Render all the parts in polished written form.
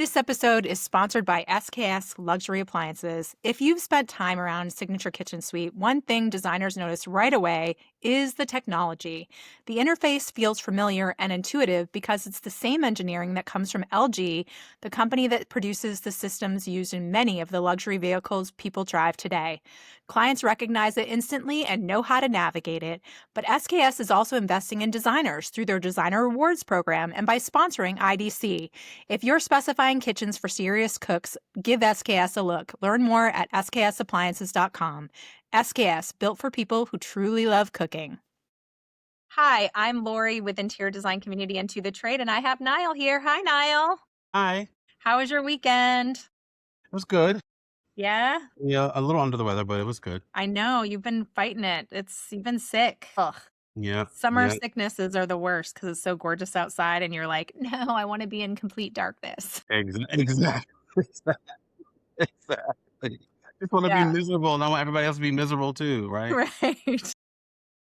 This episode is sponsored by SKS Luxury Appliances. If you've spent time around Signature Kitchen Suite, one thing designers notice right away is the technology. The interface feels familiar and intuitive because it's the same engineering that comes from LG, the company that produces the systems used in many of the luxury vehicles people drive today. Clients recognize it instantly and know how to navigate it, but SKS is also investing in designers through their Designer Rewards program and by sponsoring IDC. If you're specifying kitchens for serious cooks, give SKS a look. Learn more at sksappliances.com. SKS, built for people who truly love cooking. Hi, I'm Laurie with Interior Design Community and To The Trade, and I have Niall here. Hi, Niall. Hi. How was your weekend? It was good. Yeah? Yeah, a little under the weather, but it was good. I know, you've been fighting it. You've been sick. Ugh. Yeah, Summer yeah. sicknesses are the worst because it's so gorgeous outside, and you're like, no, I want to be in complete darkness. Exactly. Exactly. Just wanna be Yeah. miserable, and I want everybody else to be miserable too, right? Right.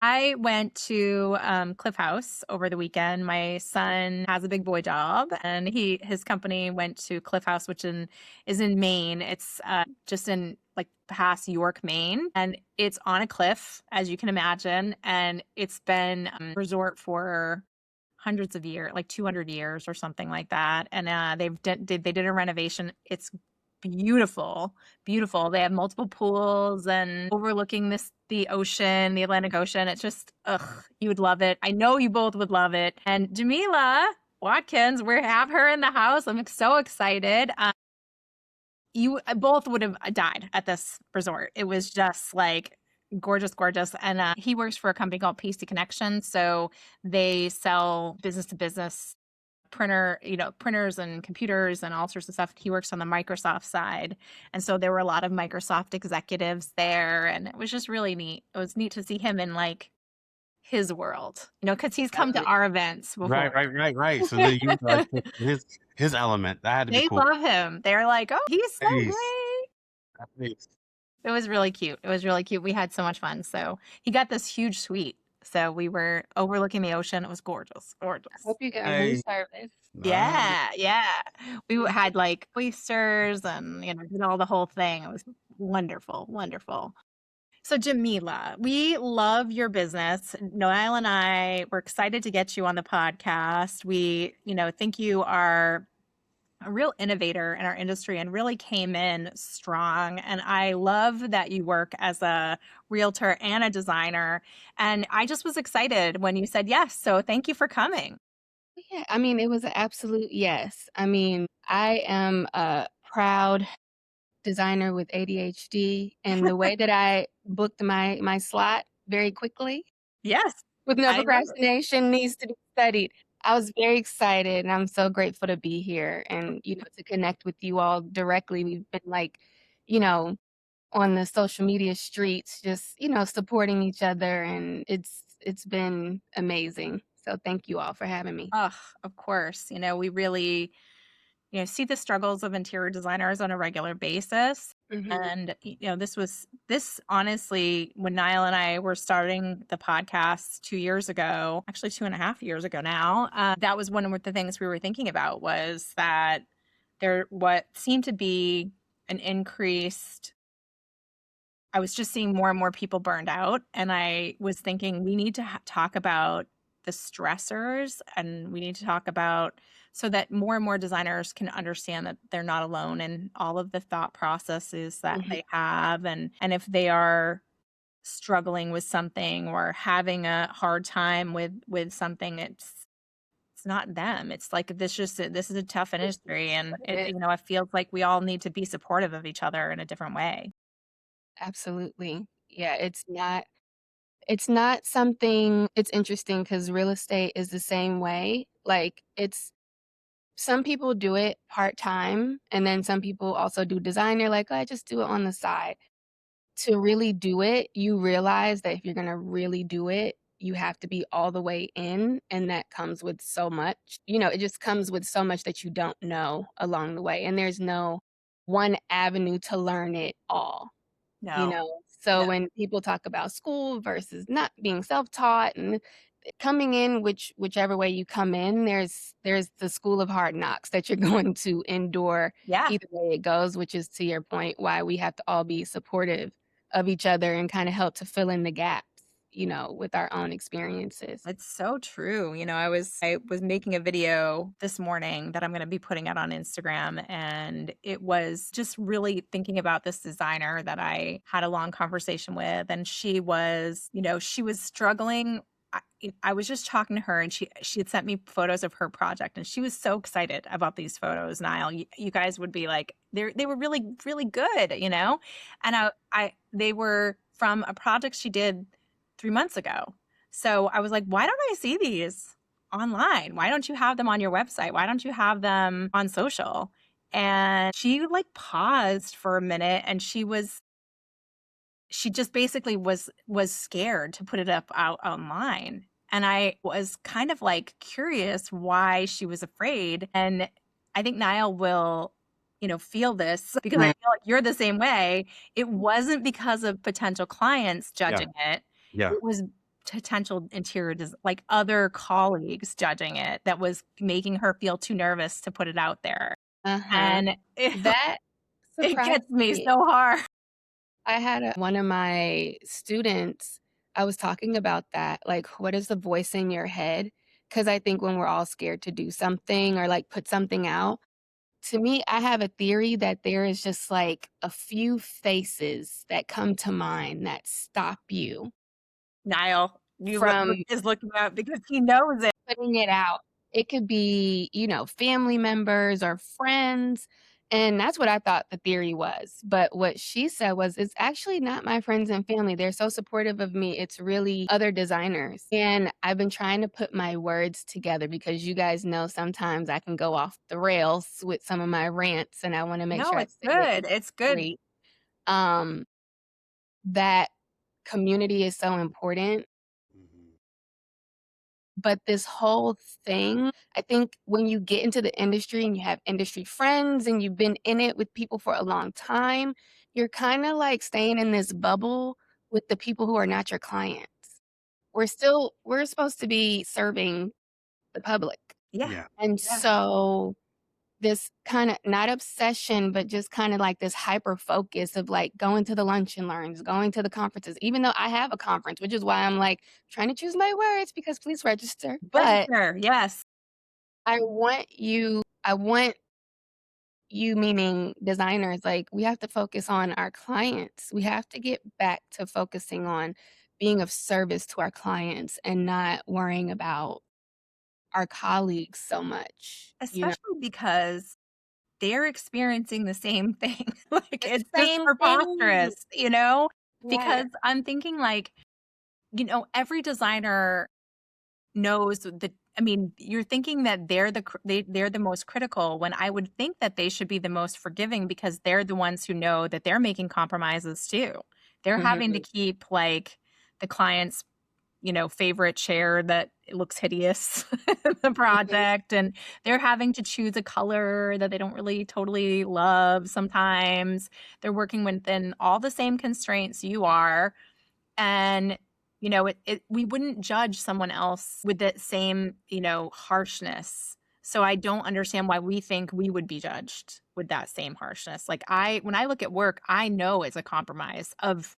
I went to Cliff House over the weekend. My son has a big boy job, and his company went to Cliff House, is in Maine. It's just in like past York, Maine, and it's on a cliff, as you can imagine. And it's been a resort for hundreds of years, like 200 years or something like that. And they did a renovation. It's beautiful, beautiful. They have multiple pools and overlooking the ocean, the Atlantic Ocean. It's just, you would love it. I know you both would love it. And Jameelah Watkins, we have her in the house. I'm so excited. You both would have died at this resort. It was just like gorgeous, gorgeous. And he works for a company called Pasty Connection. So they sell business to business printers and computers and all sorts of stuff. He works on the Microsoft side. And so there were a lot of Microsoft executives there. And it was just really neat. It was neat to see him in like his world, because he's come to Right. our events Right, before. right, right, right. So then you like his element. That had to be They cool. love him. They're like, oh, he's so Nice. great. Nice. It was really cute. It was really cute. We had so much fun. So he got this huge suite. So we were overlooking the ocean. It was gorgeous, gorgeous. Hope you got room Nice. service. Nice. Yeah, yeah. We had like oysters and did all the whole thing. It was wonderful, wonderful. So Jameelah, we love your business. Noelle and I were excited to get you on the podcast. We, think you are a real innovator in our industry and really came in strong. And I love that you work as a realtor and a designer. And I just was excited when you said yes. So thank you for coming. Yeah, I mean, it was an absolute yes. I mean, I am a proud designer with ADHD, and the way that I booked my slot very quickly Yes, with no I love it. procrastination needs to be studied. I was very excited, and I'm so grateful to be here and, to connect with you all directly. We've been like, you know, on the social media streets, just, supporting each other, and it's been amazing. So thank you all for having me. Oh, of course. We really, see the struggles of interior designers on a regular basis. Mhm. And, this honestly, when Niall and I were starting the podcast 2 years ago, actually 2.5 years ago now, that was one of the things we were thinking about was that what seemed to be an increased, I was just seeing more and more people burned out. And I was thinking we need to talk about the stressors, and we need to talk about so that more and more designers can understand that they're not alone in all of the thought processes that Mhm. they have. And if they are struggling with something or having a hard time with something, it's not them. It's like this is a tough industry, and it feels like we all need to be supportive of each other in a different way. Absolutely. Yeah, it's not something it's interesting because real estate is the same way. Like, it's some people do it part-time, and then some people also do design. They're like, "Oh, I just do it on the side." To really do it, you realize that if you're gonna really do it, you have to be all the way in, and that comes with so much. It just comes with so much that you don't know along the way, and there's no one avenue to learn it all. No, So no. when people talk about school versus not being self-taught, and coming in, whichever way you come in, there's the school of hard knocks that you're going to endure Yeah. either way it goes, which is to your point, why we have to all be supportive of each other and kinda help to fill in the gaps, with our own experiences. It's so true. I was making a video this morning that I'm going to be putting out on Instagram, and it was just really thinking about this designer that I had a long conversation with, and she was struggling. I was just talking to her, and she had sent me photos of her project, and she was so excited about these photos. Niall, you guys would be like, they were really really good, and I they were from a project she did 3 months ago. So I was like, why don't I see these online? Why don't you have them on your website? Why don't you have them on social? And she like paused for a minute, and she just basically was scared to put it up out online. And I was kind of like curious why she was afraid. And I think Niall will, feel this because I Right. feel like you're the same way. It wasn't because of potential clients Yeah. judging it. Yeah. It was potential like other colleagues judging it that was making her feel too nervous to put it out there. Uh-huh. And That it surprised gets me me. so hard. I had one of my students, I was talking about that, like, what is the voice in your head? Because I think when we're all scared to do something or, like, put something out, to me, I have a theory that there is just, like, a few faces that come to mind that stop you Niall, from is looking up because he knows it. putting it out. It could be, family members or friends, and that's what I thought the theory was, but what she said was, "It's actually not my friends and family, they're so supportive of me, it's really other designers." And I've been trying to put my words together because you guys know sometimes I can go off the rails with some of my rants, and I wanna make No, sure I it's say it good. It's good. straight. Um, that community is so important. Mhm. But this whole thing, I think when you get into the industry and you have industry friends and you've been in it with people for a long time, you're kinda like staying in this bubble with the people who are not your clients. We're supposed to be serving the public. Yeah. Yeah. And Yeah. so this kinda not obsession, but just kinda like this hyper focus of, like, going to the lunch and learns, going to the conferences, even though I have a conference, which is why I'm, like, trying to choose my words because please register. But Register. Yes. I want you meaning designers, like, we have to focus on our clients. We have to get back to focusing on being of service to our clients and not worrying about our colleagues so much. Especially because they're experiencing the same thing. Like, The it's just same thing. preposterous, Right. because I'm thinking like, every designer knows that. I mean, you're thinking that they're the most critical when I would think that they should be the most forgiving because they're the ones who know that they're making compromises too. They're having to Mhm. keep like the client's favorite chair that looks hideous in the Mhm. project, and they're having to choose a color that they don't really totally love sometimes. They're working within all the same constraints you are, and we wouldn't judge someone else with that same, harshness. So I don't understand why we think we would be judged with that same harshness. Like when I look at work, I know it's a compromise of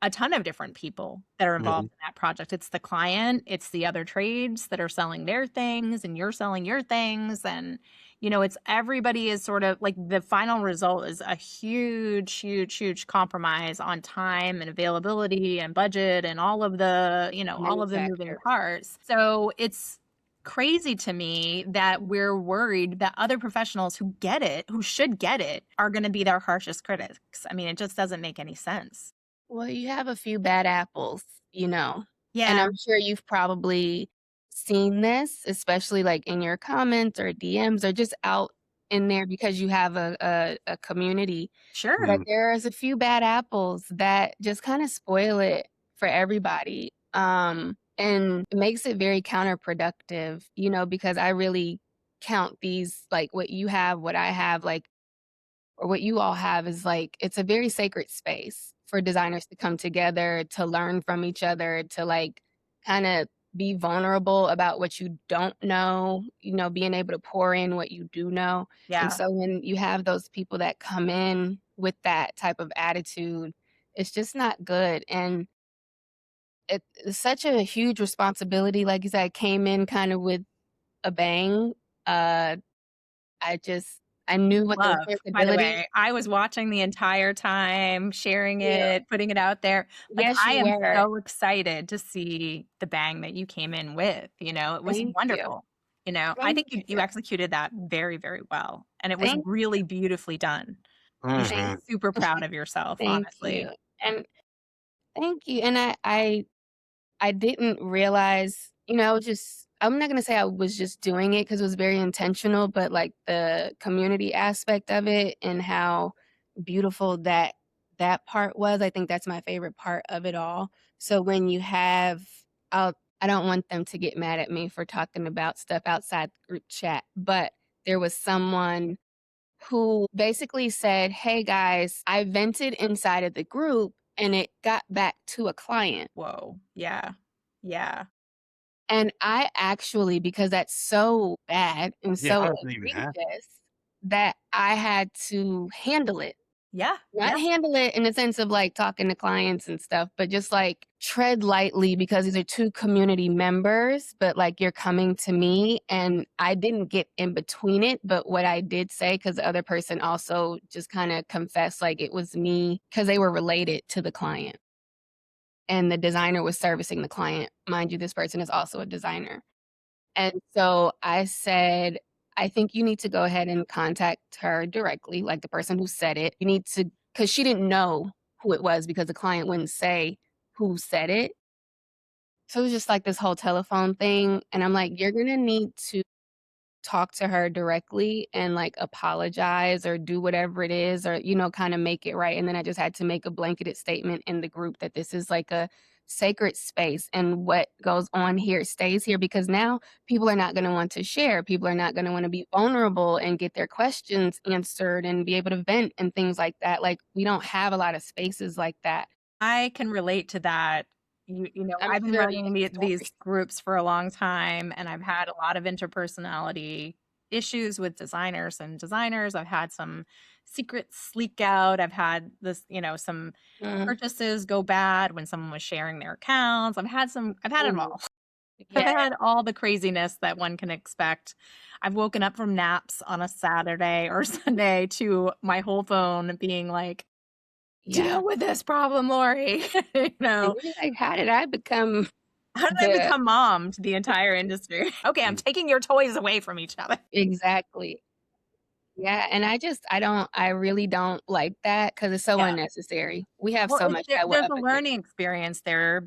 a ton of different people that are involved Mhm. in that project. It's the client, it's the other trades that are selling their things, and you're selling your things. And, it's everybody is sort of like the final result is a huge, huge, huge compromise on time and availability and budget and all of the moving Manufacturers. parts. So it's crazy to me that we're worried that other professionals who get it, who should get it, are going to be their harshest critics. I mean, it just doesn't make any sense. Well, you have a few bad apples, and Yeah, I'm sure you've probably seen this, especially, like, in your comments or DMs or just out in there because you have a community, sure. but Mhm. there's a few bad apples that just kinda spoil it for everybody, and it makes it very counterproductive, because I really count these like, what you have, what I have, like or what you all have is like it's a very sacred space for designers to come together, to learn from each other, to like kind of be vulnerable about what you don't know, being able to pour in what you do know. And Yeah. so when you have those people that come in with that type of attitude, it's just not good. And it's such a huge responsibility. Like you said, I came in kind of with a bang. Uh, I just I knew what the Love, by the responsibility. way. I was watching the entire time, sharing Yeah. it, putting it out there. Like, Yes, I you am were. so excited to see the bang that you came in with, it was Thank you. wonderful. I Thank think you you. executed that very, very well, and it was Thank really beautifully done. You should be thank Mhm. super proud of yourself, thank you. honestly. And thank you. And I didn't realize, just I'm not gonna say I was just doing it because it was very intentional, but, like, the community aspect of it and how beautiful that part was, I think that's my favorite part of it all. So when you have I don't want them to get mad at me for talking about stuff outside the group chat, but there was someone who basically said, "Hey, guys, I vented inside of the group, and it got back to a client." Whoa. Yeah. Yeah. And I actually, because that's so bad and Yeah, so how does it even happen? egregious, that I had to handle it. Yeah. Not Yeah. handle it in the sense of, like, talking to clients and stuff, but just, like, tread lightly because these are 2 community members, but, like, you're coming to me, and I didn't get in between it, but what I did say, because the other person also just kinda confessed, like, it was me, because they were related to the client, and the designer was servicing the client. Mind you, this person is also a designer. And so I said, "I think you need to go ahead and contact her directly, like the person who said it. You need to," because she didn't know who it was because the client wouldn't say who said it. So it was just like this whole telephone thing, and I'm like, "You're gonna need to talk to her directly and, like, apologize or do whatever it is or, kinda make it right." And then I just had to make a blanketed statement in the group that this is, like, a sacred space, and what goes on here stays here because now people are not gonna want to share. People are not gonna wanna be vulnerable and get their questions answered and be able to vent and things like that. Like, we don't have a lot of spaces like that. I can relate to that. I'm I've been sure you running have these stories. groups for a long time, and I've had a lot of interpersonality issues with designers and designers. I've had some secrets leak out. I've had some Mhm, purchases go bad when someone was sharing their accounts. I've had it mhm. all. I've Yeah, had all the craziness that one can expect. I've woken up from naps on a Saturday or Sunday to my whole phone being like, yeah. deal with this problem, Lori. And you're like, "How did I become How did I the" become mom to the entire industry? Okay, I'm Mm. taking your toys away from each other. Exactly. Yeah, and I really don't like that because it's so Yeah. unnecessary. We have Well, so much that we're there's up a against. learning experience there,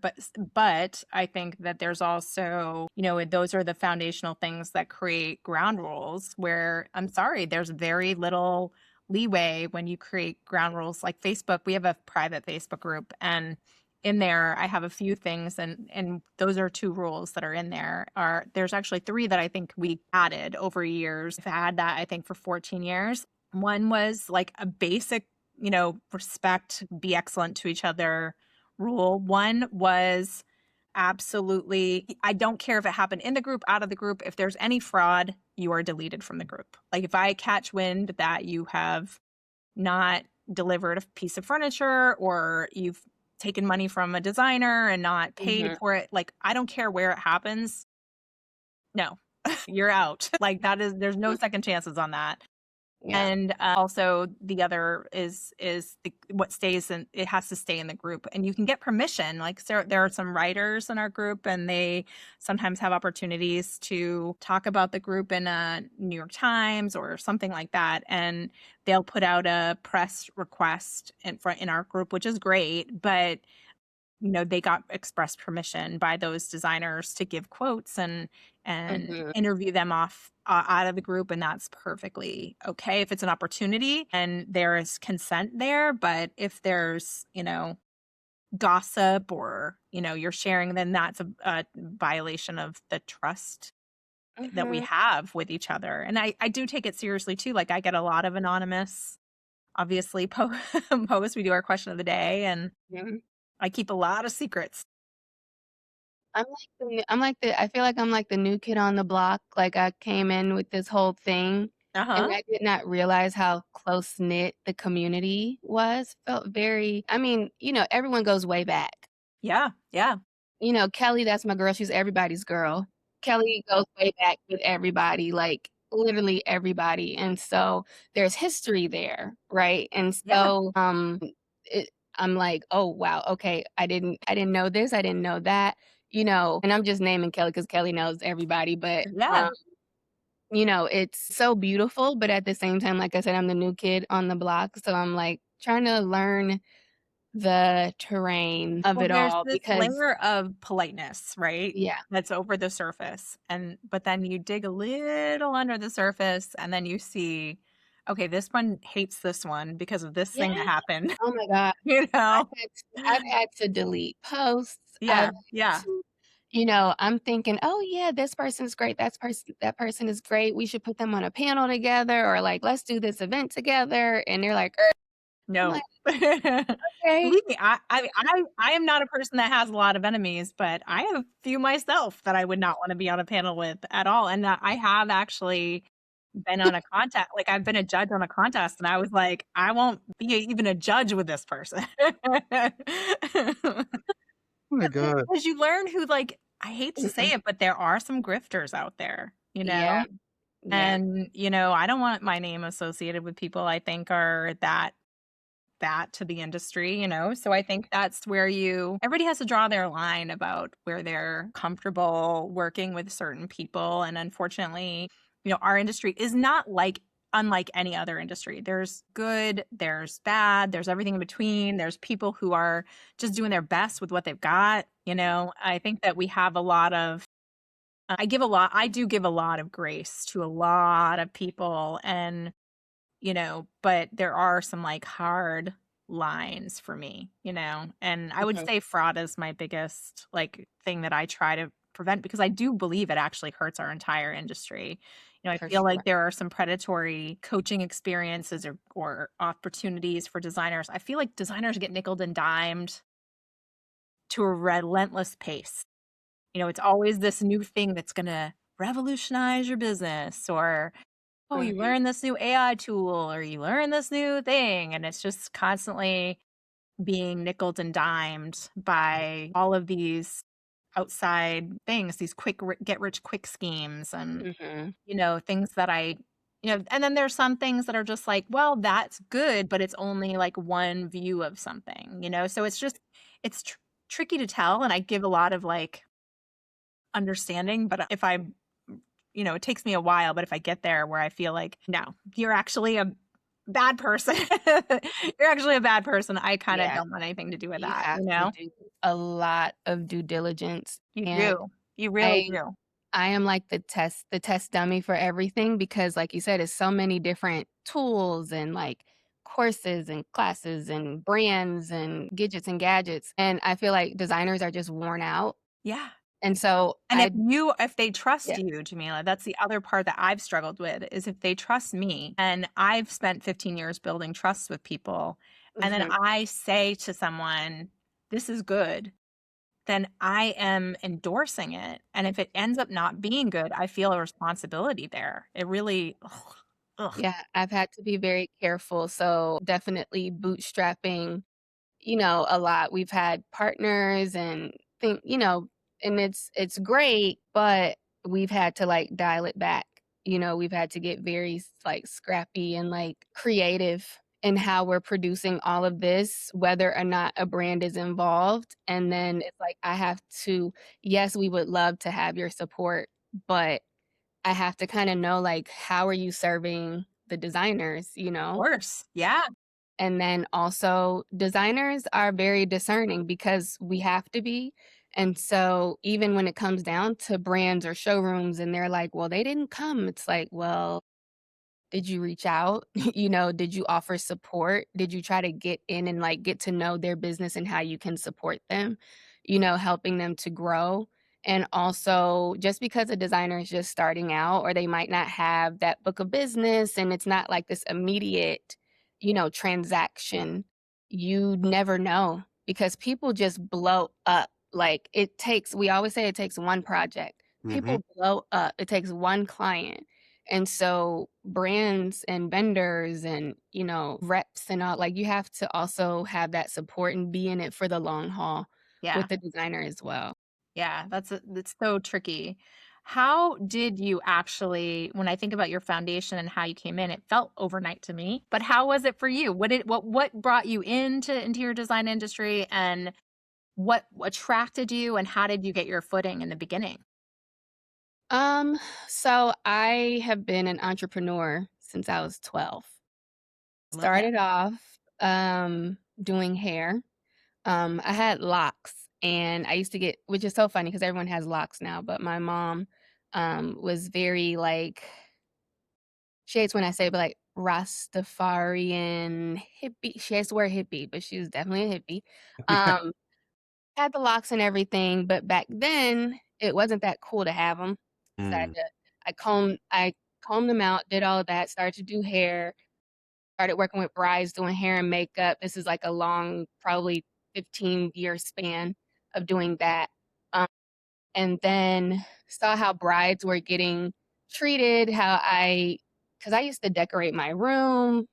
but I think that there's also, those are the foundational things that create ground rules where I'm sorry, there's very little leeway when you create ground rules like Facebook. We have a private Facebook group, and in there I have a few things, and those are two rules that are in there. There's actually three that I think we added over years. I've had that I think for 14 years. One was like a basic respect, be excellent to each other rule. One was absolutely, I don't care if it happened in the group, out of the group. If there's any fraud, you are deleted from the group. Like if I catch wind that you have not delivered a piece of furniture or you've taken money from a designer and not paid Mhm. for it, like I don't care where it happens. No, you're out. Like there's no second chances on that. Yeah. And, also the other is what stays in it has to stay in the group, and you can get permission, like, there are some writers in our group, and they sometimes have opportunities to talk about the group in a New York Times or something like that, and they'll put out a press request in our group, which is great, but they got express permission by those designers to give quotes and Mhm. interview them off out of the group, and that's perfectly okay if it's an opportunity and there is consent there. But if there's gossip or you're sharing, then that's a violation of the trust that we Mhm. have with each other. And I do take it seriously too. Like I get a lot of anonymous obviously posts. We do our question of the day, and Mhm. I keep a lot of secrets. I feel like I'm like the new kid on the block. Like I came in with this whole thing and Uh-huh. I did not realize how close knit the community was. Felt very, I mean, everyone goes way back. Yeah, yeah. Kelly, that's my girl. She's everybody's girl. Kelly goes way back with everybody, like literally everybody. And so there's history there, right? And Yeah, so it, I'm like, oh wow, okay, I didn't know this, I didn't know that, and I'm just naming Kelly because Kelly knows everybody, but yeah. it's so beautiful, but at the same time, like I said, I'm the new kid on the block. So I'm like trying to learn the terrain of Well, it there's all this because layer of politeness, right? yeah. That's over the surface. But then you dig a little under the surface and then you see, okay, this one hates this one because of this Yeah. thing that happened, Oh my god. you know? I've had to delete posts. I've Yeah, had yeah. to I'm thinking, "Oh, yeah, this person's great. That person is great. We should put them on a panel together," or, like, "Let's do this event together," and they're like, I'm like, No. "Okay." Believe me, I am not a person that has a lot of enemies, but I have a few myself that I would not wanna be on a panel with at all, and, I have actually been on a contest like, I've been a judge on a contest, and I was like, "I won't be even a judge with this person." Oh my god. Because you learn who, like I hate to say Mm-mm. it, but there are some grifters out there, you Yeah, know? yeah, And, I don't want my name associated with people I think are that to the industry, So I think that's where everybody has to draw their line about where they're comfortable working with certain people. And unfortunately, our industry is not unlike any other industry. There's good, there's bad, there's everything in between. There's people who are just doing their best with what they've got. I think that we have a lot of I do give a lot of grace to a lot of people and but there are some like hard lines for me, and I would mhm, say fraud is my biggest like thing that I try to prevent because I do believe it actually hurts our entire industry. I for feel like sure. there are some predatory coaching experiences or opportunities for designers. I feel like designers get nickeled and dimed to a relentless pace. It's always this new thing that's going to revolutionize your business or oh, you Mhm, learn this new AI tool or you learn this new thing. And it's just constantly being nickeled and dimed by all of these outside things, these get rich quick schemes and, mhm. things that and then there's some things that are just like, well, that's good, but it's only like one view of something, So it's tricky to tell. And I give a lot of like understanding, but if I it takes me a while, but if I get there where I feel like, no, you're actually a bad person. You're actually a bad person. I kind of Yeah, don't want anything to do with you that, have to do a lot of due diligence, You and do. You really I do. I am like the test dummy for everything because like you said, it's so many different tools and like courses and classes and brands and gadgets and gadgets. And I feel like designers are just worn out. Yeah. And so And if they trust yeah. you, Jameelah, that's the other part that I've struggled with is if they trust me and I've spent 15 years building trust with people and then Mhm. I say to someone, this is good, then I am endorsing it. And if it ends up not being good, I feel a responsibility there. It really, ugh, ugh. Yeah, I've had to be very careful. So definitely bootstrapping, a lot. We've had partners and and it's great, but we've had to like dial it back. We've had to get very like scrappy and like creative in how we're producing all of this, whether or not a brand is involved. And then it's like I have to, yes, we would love to have your support, but I have to kind of know like how are you serving the designers, Of course. Yeah. and then also, designers are very discerning because we have to be. And so, even when it comes down to brands or showrooms and they're like, well, they didn't come, it's like, well, did you reach out? Did you offer support? Did you try to get in and like get to know their business and how you can support them, helping them to grow? And also, just because a designer is just starting out or they might not have that book of business and it's not like this immediate, transaction, you never know because people just blow up Like, we always say it takes one project. Mhm. People blow up. It takes one client. And so brands and vendors and, reps and all, like, you have to also have that support and be in it for the long haul Yeah. with the designer as well. Yeah, that's so tricky. How did you actually, when I think about your foundation and how you came in, it felt overnight to me, but how was it for you? What brought you into interior design industry, and what attracted you, and how did you get your footing in the beginning? Um, so I have been an entrepreneur since I was 12. Love that. Started off doing hair. I had locks and I used to get, which is so funny because everyone has locks now, but my mom was very like, she hates when I say, but like Rastafarian hippie. She has to wear hippie, but she was definitely a hippie. Um, had the locks and everything, but back then it wasn't that cool to have them. Decided Mm. to, I combed them out, did all of that, started to do hair, started working with brides doing hair and makeup. This is like a long, probably 15-year span of doing that. Um, and then saw how brides were getting treated, because I used to decorate my room.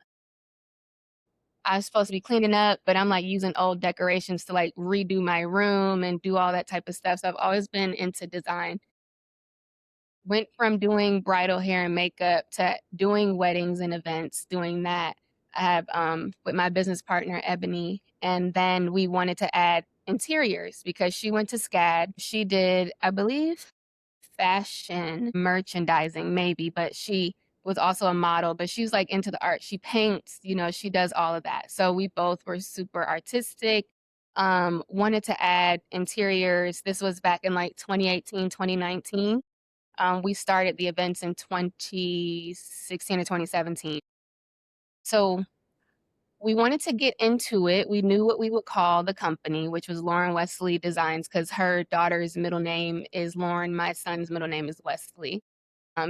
I was supposed to be cleaning up, but I'm like using old decorations to like redo my room and do all that type of stuff. So I've always been into design. Went from doing bridal hair and makeup to doing weddings and events, doing that. I have with my business partner Ebony, and then we wanted to add interiors because she went to SCAD. She did, I believe, fashion merchandising maybe, but she was also a model, but she's like into the art. She paints, she does all of that. So we both were super artistic. Wanted to add interiors. This was back in like 2018, 2019. We started the events in 2016 or 2017. So we wanted to get into it. We knew what we would call the company, which was Lauren Wesley Designs, because her daughter's middle name is Lauren. My son's middle name is Wesley.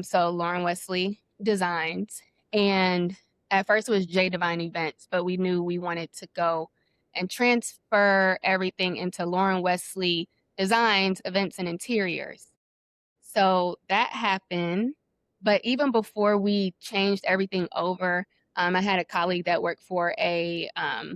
So Lauren Wesley Designs. And at first it was J Divine Events, but we knew we wanted to go and transfer everything into Lauren Wesley Designs, Events and Interiors. So that happened. But even before we changed everything over, I had a colleague that worked for a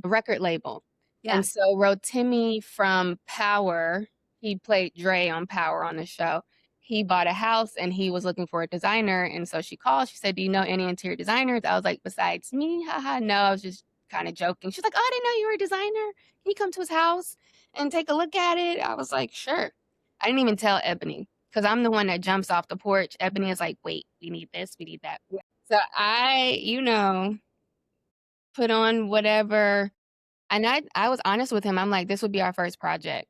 record label. Yeah. And so Rotimi from Power, he played Dre on Power on the show. He bought a house and he was looking for a designer. And so she called. She said, "Do you know any interior designers?" I was like, "Besides me?" Haha, no, I was just kind of joking. She's like, "Oh, I didn't know you were a designer. Can you come to his house and take a look at it?" I was like, "Sure." I didn't even tell Ebony because I'm the one that jumps off the porch. Ebony is like, "Wait, we need this, we need that." So I, put on whatever. And I was honest with him. I'm like, this would be our first project.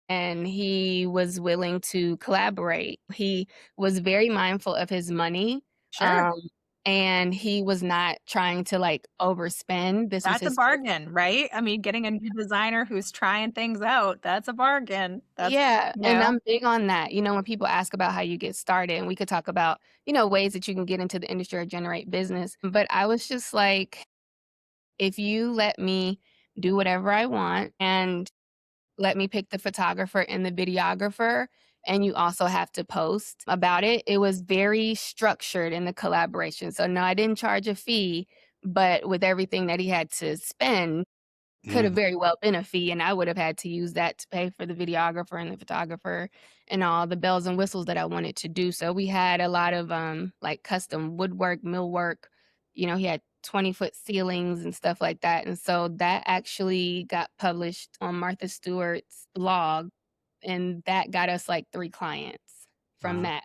And he was willing to collaborate. He was very mindful of his money. Sure. Um, and he was not trying to like overspend. This was That's a his first. bargain, right? I mean, getting a new designer who's trying things out, that's a bargain. That's, Yeah, you and know, I'm big on that. When people ask about how you get started, and we could talk about, ways that you can get into the industry or generate business. But I was just like, if you let me do whatever I want and let me pick the photographer and the videographer, and you also have to post about it. It was very structured in the collaboration. So no, I didn't charge a fee, but with everything that he had to spend, could have Mhm. very well been a fee, and I would have had to use that to pay for the videographer and the photographer and all the bells and whistles that I wanted to do. So we had a lot of like custom woodwork, millwork. He had 20-foot ceilings and stuff like that. And so that actually got published on Martha Stewart's blog, and that got us like 3 clients from Uh-huh. that.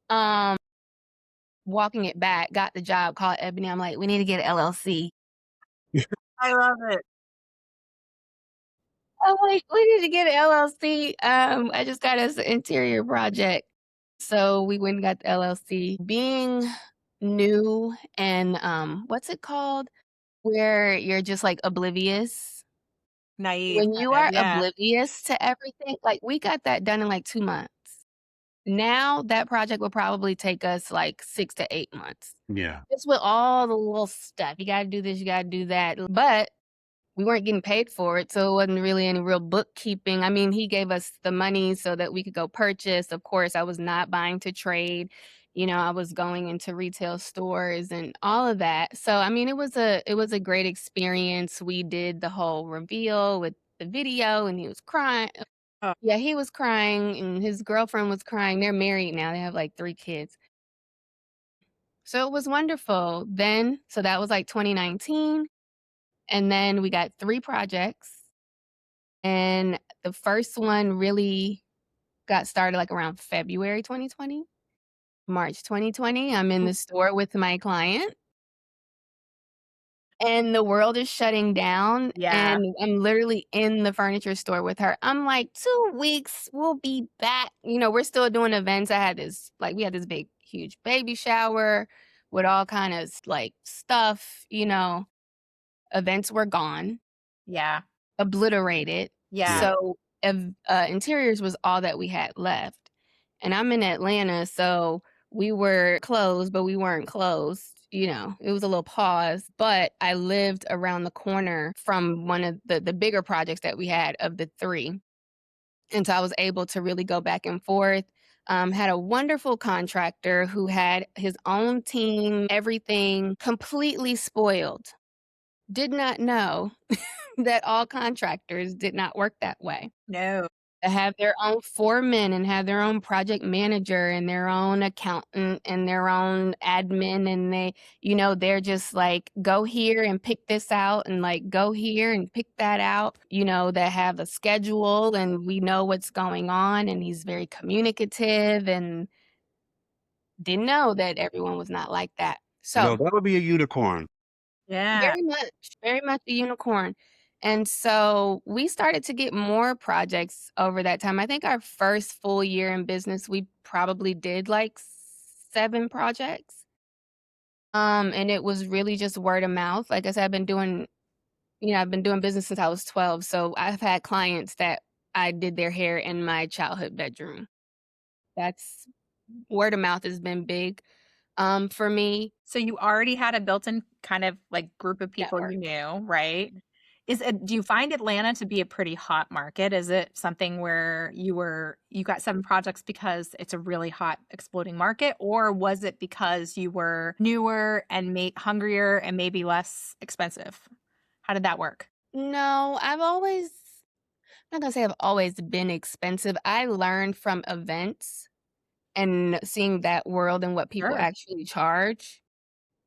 Um Walking it back, got the job, called Ebony. I'm like, "We need to get an LLC." I love it. I'm like, "We need to get an LLC. I just got us an interior project." So we went and got the LLC. Being new and, what's it called? Where you're just, like, oblivious. Naive, When you kind of. are Yeah. oblivious to everything, like, we got that done in, like, 2 months. Now, that project will probably take us, like, 6 to 8 months. Yeah. Just with all the little stuff. You gotta do this, you gotta do that. But we weren't getting paid for it, so it wasn't really any real bookkeeping. I mean, he gave us the money so that we could go purchase. Of course, I was not buying to trade. I was going into retail stores and all of that. So, I mean, it was a great experience. We did the whole reveal with the video, and he was crying. Oh, Yeah, he was crying, and his girlfriend was crying. They're married now. They have, like, 3 kids. So, it was wonderful. So that was, like, 2019, and then we got 3 projects, and the first one really got started, like, around February 2020. March 2020, I'm in the store with my client, and the world is shutting down, yeah, and I'm literally in the furniture store with her. I'm like, "2 weeks, we'll be back." We're still doing events. We had this big, huge baby shower with all kind of, like, stuff. Events were gone, yeah, obliterated. Yeah. yeah, So, interiors was all that we had left, and I'm in Atlanta, so we were closed, but we weren't closed. It was a little pause, but I lived around the corner from one of the bigger projects that we had of the 3, and so I was able to really go back and forth. Had a wonderful contractor who had his own team, everything completely spoiled. Did not know that all contractors did not work that way. no, They have their own foreman and have their own project manager and their own accountant and their own admin, and they're just like, "Go here and pick this out," and, like, "Go here and pick that out," that have a schedule, and we know what's going on, and he's very communicative, and didn't know that everyone was not like that. So That would be a unicorn. yeah. very much a unicorn. And so we started to get more projects over that time. I think our first full year in business, we probably did like 7 projects. And it was really just word of mouth. Like I said, I've been doing business since I was 12. So I've had clients that I did their hair in my childhood bedroom. That's Word of mouth has been big for me. So you already had a built-in kind of like group of people Network. you knew, right? Do you find Atlanta to be a pretty hot market? Is it something where you got 7 projects because it's a really hot exploding market, or was it because you were newer and hungrier and maybe less expensive? How did that work? No, I'm not gonna say I've always been expensive. I learned from events and seeing that world and what people Sure. actually charge.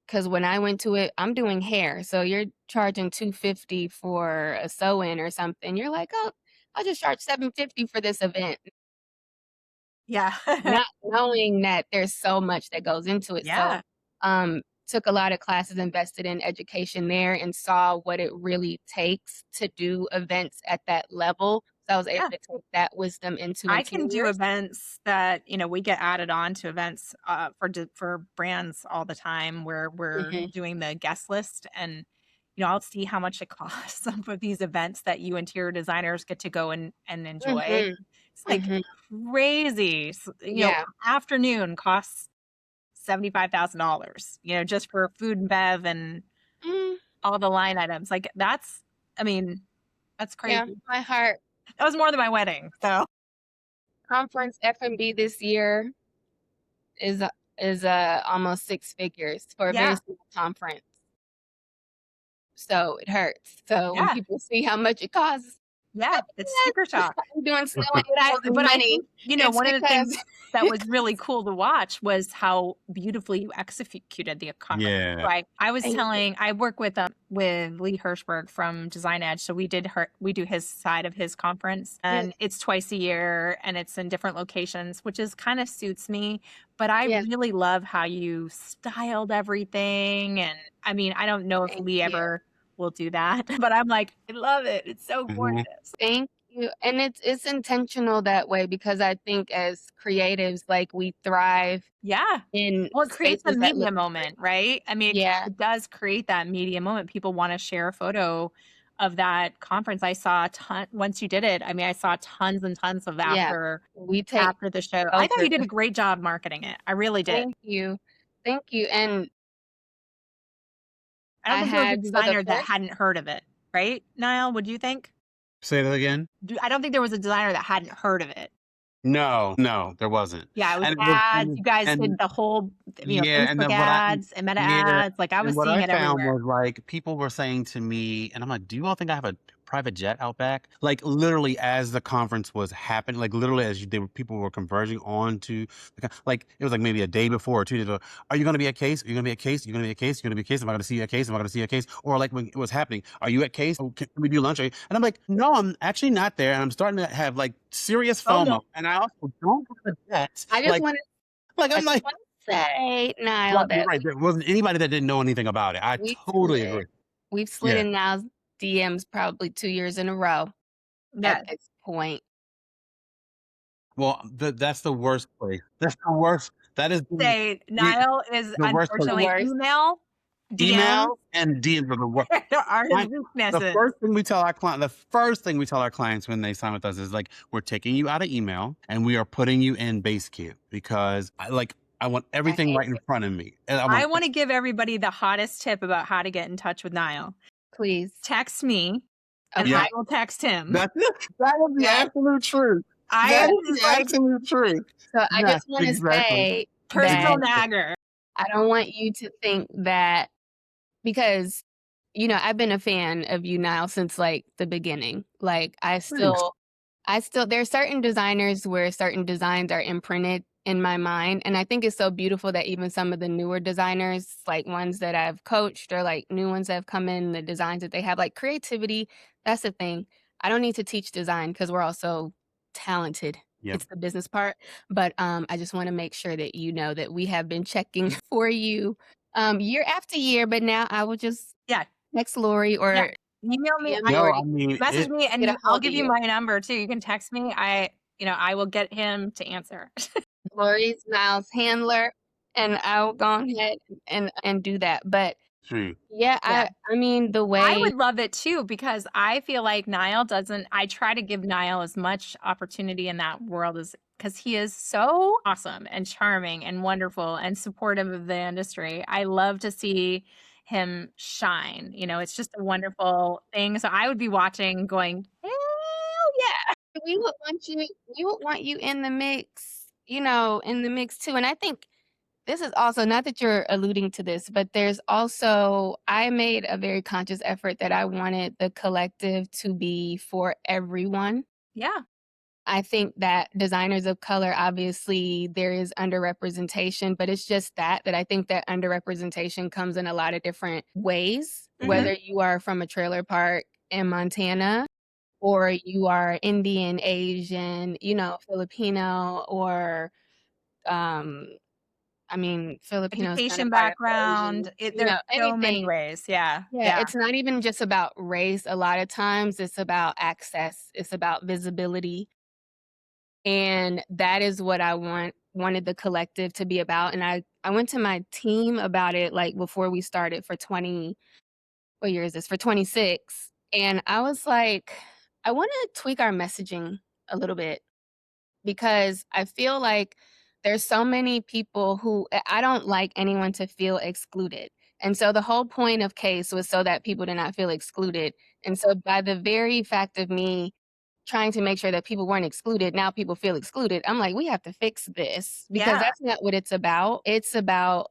Because when I went to it, I'm doing hair, so you're charging 250 for a sew-in or something. You're like, "Oh, I'll just charge 750 for this event," Yeah. not knowing that there's so much that goes into it. So, Yeah. took a lot of classes, invested in education there, and saw what it really takes to do events at that level. So I was able Yeah. to take that wisdom into I can do interiors. events that, we get added on to events, for brands all the time where we're Mhm, doing the guest list and, I'll see how much it costs some of these events that you interior designers get to go and enjoy. mhm, It's like mhm. crazy. Yeah. Afternoon costs $75,000, just for food and bev and Mm, all the line items. Like I mean, that's yeah, crazy. my heart. That was more than my wedding. So, Conference F&B this year is almost 6 figures for a very yeah. small conference, so it hurts. So when Yeah. people see how much it costs, Yeah, like, it's sticker "Yes, shock. I'm doing snow But I angels and but I money." think, It's one of the because things that was really cool to watch was how beautifully you executed the conference. Yeah. Right. Thank you. I work with Lee Hirschberg from Design Edge, so we do his side of his conference, Yes, and it's twice a year, and it's in different locations, which is kinda suits me, but I yes, really love how you styled everything, and, I mean, I don't know if thank Lee you. ever will do that, but I'm like, "I love it. It's so Mhm. gorgeous." Thank you, and it's intentional that way because I think as creatives, like, we thrive Yeah. in Well, it creates a spaces that look media moment, different. right? I mean, Yeah, it does create that media moment. People wanna share a photo of that conference. I saw a ton once you did it, I mean, I saw tons and tons of yeah. We take after the show. I thought over you did a great job marketing it. I really did. Thank you. Thank you, and I don't I think there was a had so the designer that first hadn't heard of it. right, Niall? Would you think? Say that again. I don't think there was a designer that hadn't heard of it. No, there wasn't. Yeah, it was And it was, ads. You guys did and the whole, yeah, and Facebook then ads and Meta yeah, ads. Like I and was what seeing I it found everywhere. was like people were saying to me, and I'm like, do you all think I have a private jet out back? Like literally as the conference was happening, like literally as people were converging onto like it was like maybe a day before or 2 days before. Are you going to be at Case? Are you going to be at Case? Are you going to be at Case? You're going to be at Case? Am I going to see you at Case? Am I going to see you at Case? Or like when it was happening, are you at Case? Oh, can we do lunch? And I'm like, no, I'm actually not there. And I'm starting to have like serious Oh, no. FOMO. And I also don't have a jet. I just want I'm like, to say, Niall, well, you're that right. There wasn't anybody that didn't know anything about it. I we totally slid. agree. We've slid Yeah. in Niall's DMs probably 2 years in a row Yeah. at this point. Well, that's the worst place. That's the worst. That is Say Niall is the worst place. unfortunately email, DM Email and DM are the worst. are his The weaknesses. first thing we tell our clients when they sign with us is like, we're taking you out of email and we are putting you in Basecamp because I want everything right in front of me. And I want to give everybody the hottest tip about how to get in touch with Niall. Please. Text me and Yeah. I will text him. That is the absolute truth. That is the absolute truth. So I just want to say personal that nagger. I don't want you to think that because, I've been a fan of you now since like the beginning. Like I still, there are certain designers where certain designs are imprinted in my mind. And I think it's so beautiful that even some of the newer designers, like ones that I've coached or like new ones that have come in, the designs that they have, like creativity, that's the thing. I don't need to teach design because we're all so talented. Yep. It's the business part. But I just want to make sure that you know that we have been checking for you year after year. But now I will just text Laurie or email me. Message me and I'll give you my number too. You can text me. I will get him to answer. Laurie's Niall's handler, and I'll go ahead and do that. But yeah, I mean the way I would love it too because I feel like Niall doesn't. I try to give Niall as much opportunity in that world as because he is so awesome and charming and wonderful and supportive of the industry. I love to see him shine. It's just a wonderful thing. So I would be watching, going, hell yeah. We would want you in the mix, in the mix too. And I think this is also, not that you're alluding to this, but there's also, I made a very conscious effort that I wanted the collective to be for everyone. Yeah. I think that designers of color, obviously there is underrepresentation, but it's just that I think that underrepresentation comes in a lot of different ways, whether you are from a trailer park in Montana or you are Indian, Asian, Filipino, or Filipino education background. There's so many ways. Yeah. It's not even just about race. A lot of times it's about access. It's about visibility. And that is what I wanted the collective to be about. And I went to my team about it like before we started for 26. And I was like, I want to tweak our messaging a little bit because I feel like there's so many people who I don't like anyone to feel excluded. And so the whole point of Case was so that people did not feel excluded. And so by the very fact of me trying to make sure that people weren't excluded, now people feel excluded. I'm like, we have to fix this because that's not what it's about. It's about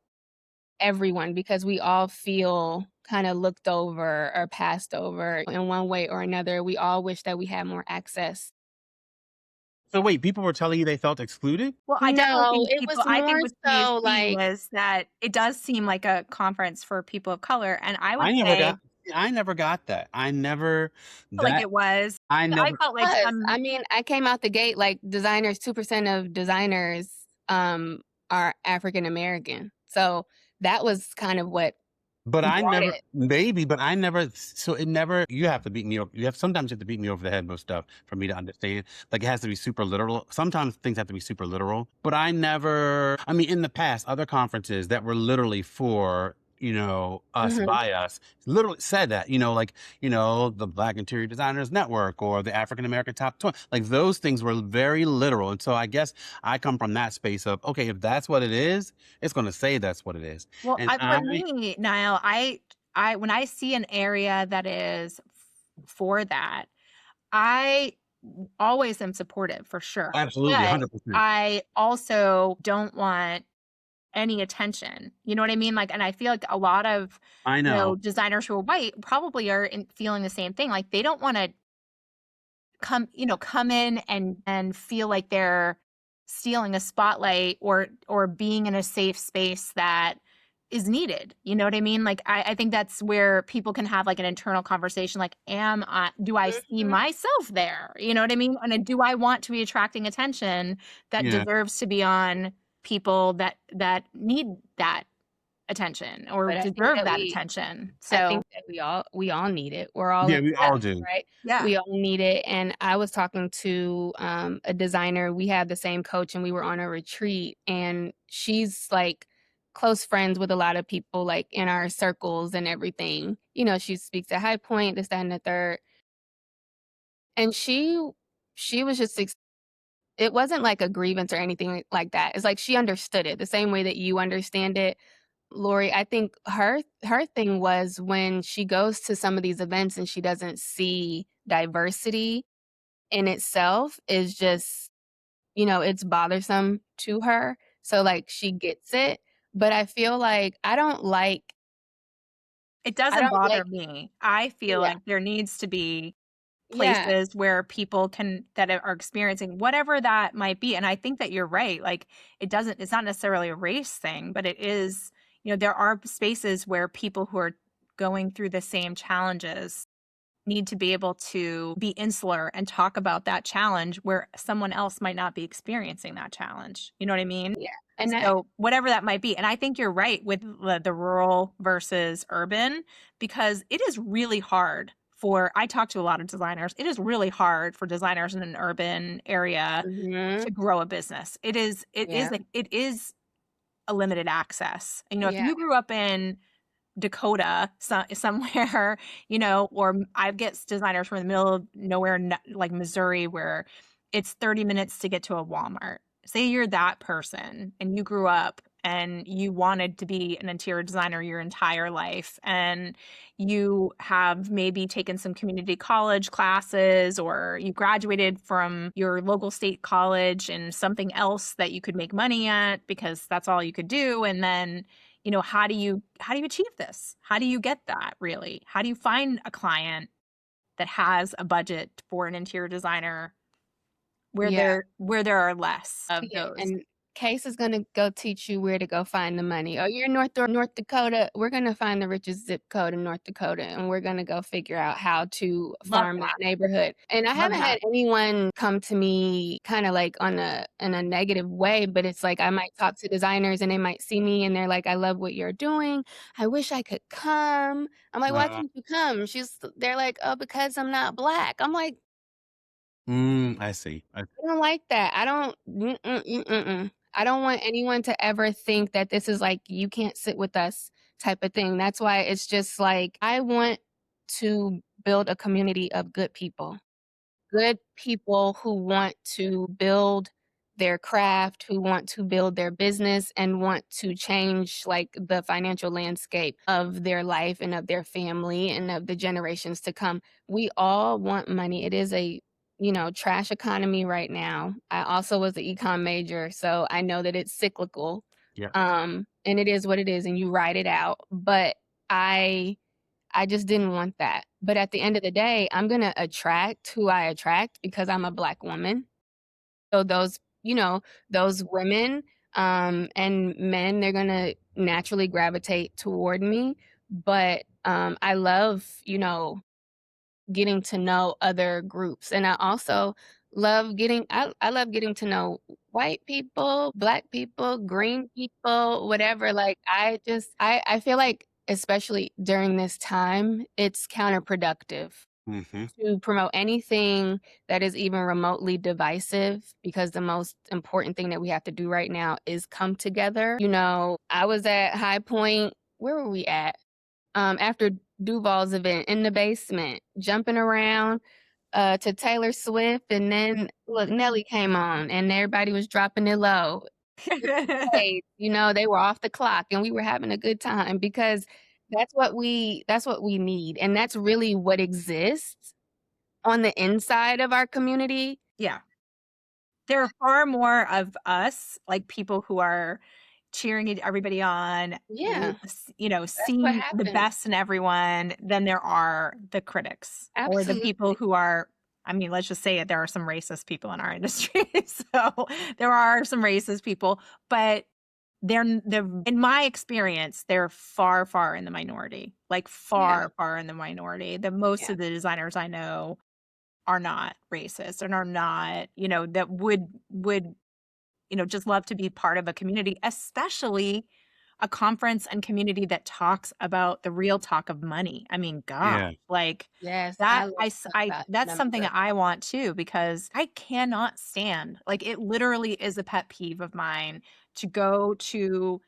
everyone because we all feel kind of looked over or passed over in one way or another. We all wish that we had more access. So wait, people were telling you they felt excluded? Well, I definitely think people, I think what's so like is that it does seem like a conference for people of color, and I would say I never got that. I never like it was. I felt like I mean, I came out the gate like designers. 2% of designers are African American, so that was kind of what. But I never, so it never, you have to beat me over. Sometimes you have to beat me over the head with stuff for me to understand. Like it has to be super literal. Sometimes things have to be super literal, but in the past, other conferences that were literally for, us by us, literally said that, the Black Interior Designers Network or the African American Top 20, like those things were very literal. And so I guess I come from that space of, okay, if that's what it is, it's going to say that's what it is. Well, for me, Niall, I when I see an area that is for that. I always am supportive for sure, Absolutely, but 100%. I also don't want any attention. You know what I mean? Like, and I feel like a lot of, I know. designers who are white probably are feeling the same thing. Like they don't want to come in and feel like they're stealing a spotlight or being in a safe space that is needed. You know what I mean? Like I think that's where people can have like an internal conversation, like, do I see Mhm. myself there? You know what I mean? And do I want to be attracting attention that Yeah. deserves to be on people that need that attention or But I think deserve that that attention? I So think that we all need it. We're all in Yeah, we this all together, do. right? yeah. We all need it, and I was talking to, a designer. We had the same coach, and we were on a retreat, and she's, like, close friends with a lot of people, like, in our circles and everything. You know, she speaks at High Point, this, that, and the third, and she was just it wasn't like a grievance or anything like that. It's like she understood it the same way that you understand it. Lori, I think her thing was when she goes to some of these events and she doesn't see diversity in itself is just, it's bothersome to her. So, like, she gets it, but I feel like It I doesn't don't bother like me. I feel yeah, like there needs to be yeah, places where people that are experiencing whatever that might be. And I think that you're right. Like it's not necessarily a race thing, but it is, there are spaces where people who are going through the same challenges need to be able to be insular and talk about that challenge where someone else might not be experiencing that challenge. You know what I mean? yeah, and that So whatever that might be. And I think you're right with the rural versus urban, because it is really hard I talk to a lot of designers. It is really hard for designers in an urban area mhm, to grow a business. yeah, It is a limited access. If yeah, you grew up in Dakota, somewhere, or I get designers from the middle of nowhere, like Missouri, where it's 30 minutes to get to a Walmart. Say you're that person and you grew up and you wanted to be an interior designer your entire life, and you have maybe taken some community college classes, or you graduated from your local state college and something else that you could make money at because that's all you could do. And then how do you achieve this? How do you get that, really? How do you find a client that has a budget for an interior designer where yeah. there are less of Yeah, those? and Case is gonna go teach you where to go find the money. "Oh, you're in North Dakota? We're gonna find the richest zip code in North Dakota, and we're gonna go figure out how to Love farm that that. neighborhood." And I Love haven't that. had anyone come to me kinda, like, in a negative way, but it's like I might talk to designers, and they might see me, and they're like, "I love what you're doing. I wish I could come." I'm like, "Why Uh, can't you come?" They're like, "Oh, because I'm not Black." I'm like, I see. I don't like that. I don't mm-mm. I don't want anyone to ever think that this is like, "You can't sit with us," type of thing. That's why it's just like, I want to build a community of good people who want to build their craft, who want to build their business, and want to change, like, the financial landscape of their life and of their family and of the generations to come. We all want money. It is a, trash economy right now. I also was an econ major, so I know that it's cyclical, Yeah. and it is what it is, and you ride it out, but I I just didn't want that. But at the end of the day, I'm gonna attract who I attract because I'm a Black woman. So those women, and men, they're gonna naturally gravitate toward me. But, I love, getting to know other groups, and I also I love getting to know white people, Black people, green people, whatever. Like, I feel like, especially during this time, it's counterproductive Mhm. to promote anything that is even remotely divisive, because the most important thing that we have to do right now is come together. I was at High Point. Where were we at? After Duval's event, in the basement, jumping around, to Taylor Swift, and then, look, Nelly came on, and everybody was dropping it low. They were off the clock, and we were having a good time because That's what we need, and that's really what exists on the inside of our community. Yeah. There are far more of us, like, people who are cheering everybody on, Yeah, that's what seeing the happens. best in everyone than there are the critics or the people Absolutely. who are, I mean, let's just say it, there are some racist people in our industry. So there are some racist people, but they're in my experience, they're far, far in the minority, like Yeah, far, far in the minority. The most yeah. of the designers I know are not racist and are not, that would just love to be part of a community, especially a conference and community that talks about the real talk of money. I mean, God, Yeah. like Yes, I that, love to talk about that's something numbers. I want too, because I cannot stand, like, it literally is a pet peeve of mine to go to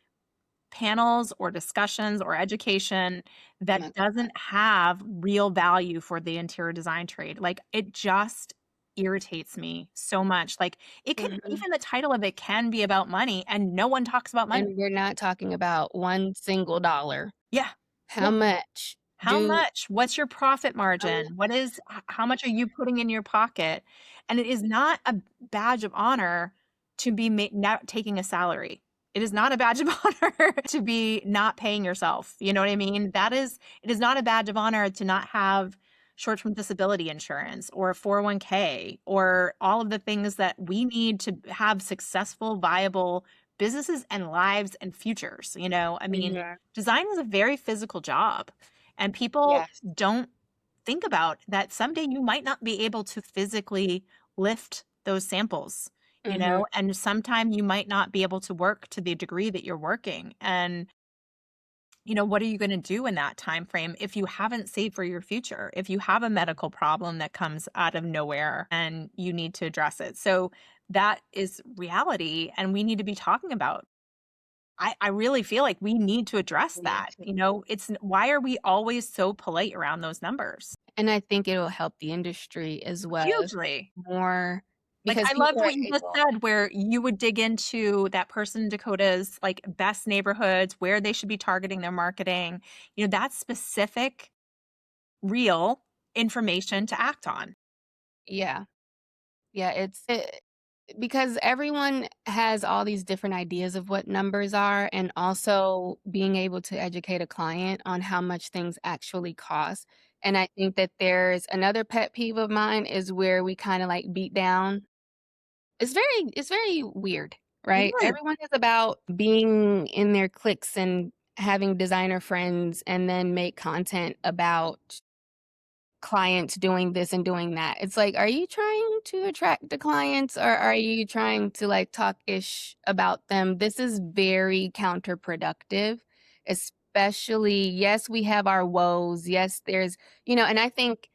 panels or discussions or education Oh that my god. doesn't have real value for the interior design trade. Like, it just irritates me so much. Like, it can, Mhm. even the title of it can be about money and no one talks about money. And we're not talking about one single dollar. Yeah. How Yeah. much How do much? What's your profit how margin? What much is how much are you putting in your pocket? And it is not a badge of honor to be not taking a salary. It is not a badge of honor to be not paying yourself. You know what I mean? It is not a badge of honor to not have short-term disability insurance or a 401k or all of the things that we need to have successful, viable businesses and lives and futures. I mean, Mhm. design is a very physical job. And people Yes. don't think about that someday you might not be able to physically lift those samples, Mhm. and sometime you might not be able to work to the degree that you're working. And, what are you going to do in that time frame if you haven't saved for your future? If you have a medical problem that comes out of nowhere and you need to address it. So that is reality, and we need to be talking about. I really feel like we need to address We need that. to. Why are we always so polite around those numbers? And I think it'll help the industry as well if Hugely. more Like, because I people loved are what you just able. said, where you would dig into that person in Dakota's, like, best neighborhoods, where they should be targeting their marketing. That's specific, real information to act on. Yeah. Yeah, because everyone has all these different ideas of what numbers are, and also being able to educate a client on how much things actually cost. And I think that there's another pet peeve of mine is where we kinda, like, beat down. It's very weird, It right? is. Everyone is about being in their cliques and having designer friends and then make content about clients doing this and doing that. It's like, are you trying to attract the clients or are you trying to like talk ish about them? This is very counterproductive, especially, yes, we have our woes. Yes, and I think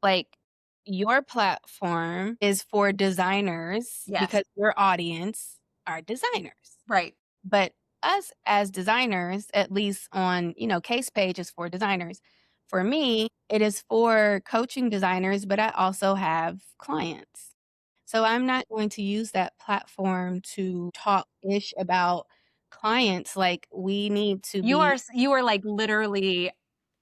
like your platform is for designers Yes. because your audience are designers. Right. But us as designers, at least on, case pages for designers. For me, it is for coaching designers, but I also have clients. So I'm not going to use that platform to talk ish about clients. Like we need to be. You are, like, literally,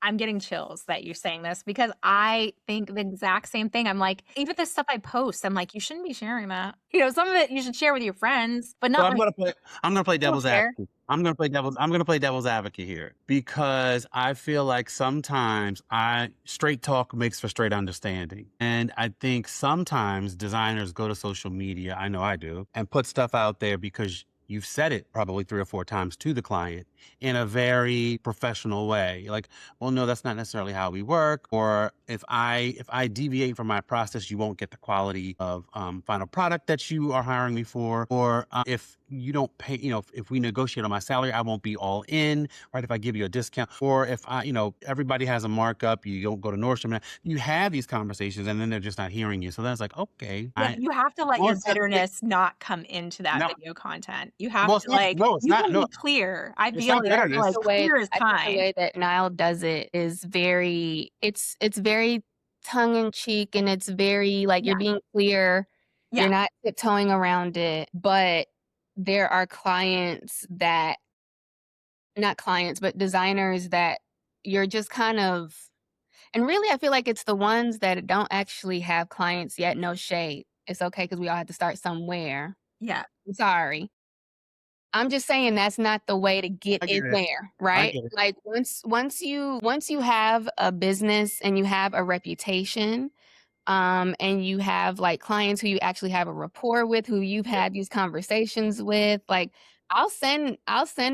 I'm getting chills that you're saying this, because I think the exact same thing. I'm like, even the stuff I post, I'm like, "You shouldn't be sharing that." Some of it you should share with your friends, but So not like, I'm gonna play "Don't devil's share." advocate. I'm gonna play devil's advocate here because I feel like sometimes I straight talk makes for straight understanding. And I think sometimes designers go to social media, I know I do, and put stuff out there because you've said it probably 3 or 4 times to the client in a very professional way. Like, well, no, that's not necessarily how we work. Or if I deviate from my process, you won't get the quality of final product that you are hiring me for. Or if you don't pay, if we negotiate on my salary, I won't be all in, right? If I give you a discount, or if everybody has a markup, you don't go to Nordstrom. You have these conversations, and then they're just not hearing you. So then it's like, okay, Yeah, you have to let your most of the bitterness not come into that no, video content. You have well, to, like, no, it's you not. can No, be clear. I it's feel not like I feel bitterness. like clear is I think the kind. way that Nile does it is very it's very tongue in cheek and it's very like Yeah, you're being clear, you're yeah, not tiptoeing around it, but there are clients that not clients, but designers that you're just kind of, and really I feel like it's the ones that don't actually have clients yet, no shade. It's okay because we all have to start somewhere. Yeah. I'm sorry. I'm just saying that's not the way to get I in get it. there, I right? get it. Like, once you have a business and you have a reputation, and you have, like, clients who you actually have a rapport with, who you've Yeah. had these conversations with, like, I'll send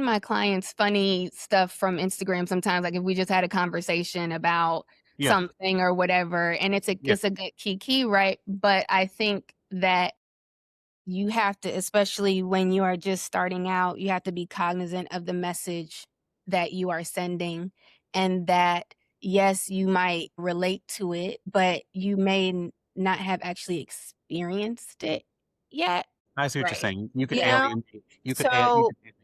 my clients funny stuff from Instagram sometimes, like, if we just had a conversation about Yeah. something or whatever, and it's a Yeah. it's a good kiki, right? But I think that you have to, especially when you are just starting out, you have to be cognizant of the message that you are sending, and that, yes, you might relate to it, but you may not have actually experienced it yet, I see what you're Right. saying. You could you know? alienate you So could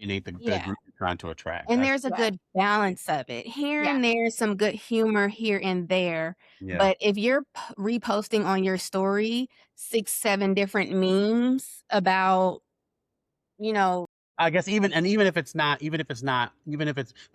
alienate the yeah. group you're trying to attract. And I there's a Yeah. good balance of it. Here Yeah. and there, some good humor here and there. yeah. But if you're reposting on your story 6, 7 different memes about, you know, I guess even if it's not but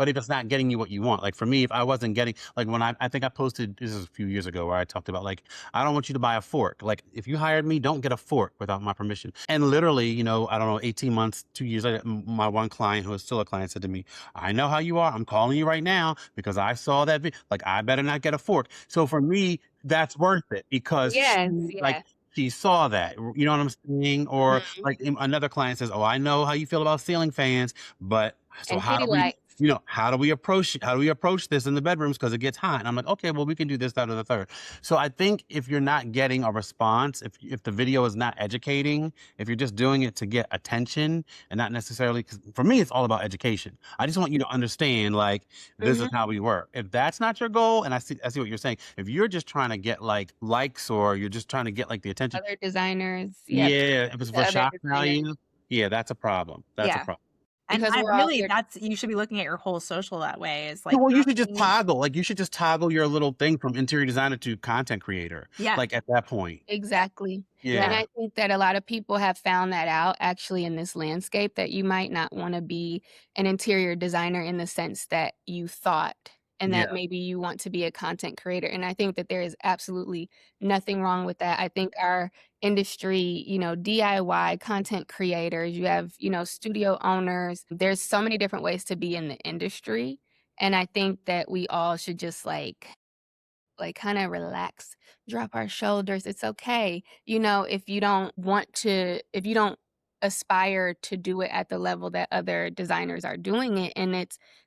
if it's not getting you what you want. Like for me, if I wasn't getting like when I think I posted this is a few years ago where I talked about like I don't want you to buy a fork. Like if you hired me, don't get a fork without my permission. And literally, I don't know, 18 months, 2 years later, my one client who is still a client said to me, I know how you are. I'm calling you right now because I saw that video. Like I better not get a fork. So for me, that's worth it because yes, yeah. she saw that, you know what I'm saying? Or Mhm. like another client says, "Oh, I know how you feel about ceiling fans, but so And kitty lights. how do we approach this in the bedrooms because it gets hot?" And I'm like, "Okay, well, we can do this, that, or the third." So I think if you're not getting a response, if the video is not educating, if you're just doing it to get attention and not necessarily, 'cause for me, it's all about education. I just want you to understand, like, this is Mhm. how we work. If that's not your goal, and I see what you're saying. If you're just trying to get like likes or you're just trying to get like the attention, Other designers, yep, yeah, if it's the for other shock designers, value, yeah, that's a problem. That's a Yeah. problem. And because I we're all really here. that's you should be looking at your whole social that way is Yeah, like well, you not should just being toggle. Like, you should just toggle your little thing from interior designer to content creator. yeah. Like at that point. Yeah. Exactly. And Yeah. Yeah. I think that a lot of people have found that out actually in this landscape, that you might not wanna be an interior designer in the sense that you thought, and that Yeah. maybe you want to be a content creator, and I think that there is absolutely nothing wrong with that. I think our industry, DIY content creators, you have, studio owners, there's so many different ways to be in the industry, and I think that we all should just, kinda relax, drop our shoulders, it's okay. If you don't aspire to do it at the level that other designers are doing it, and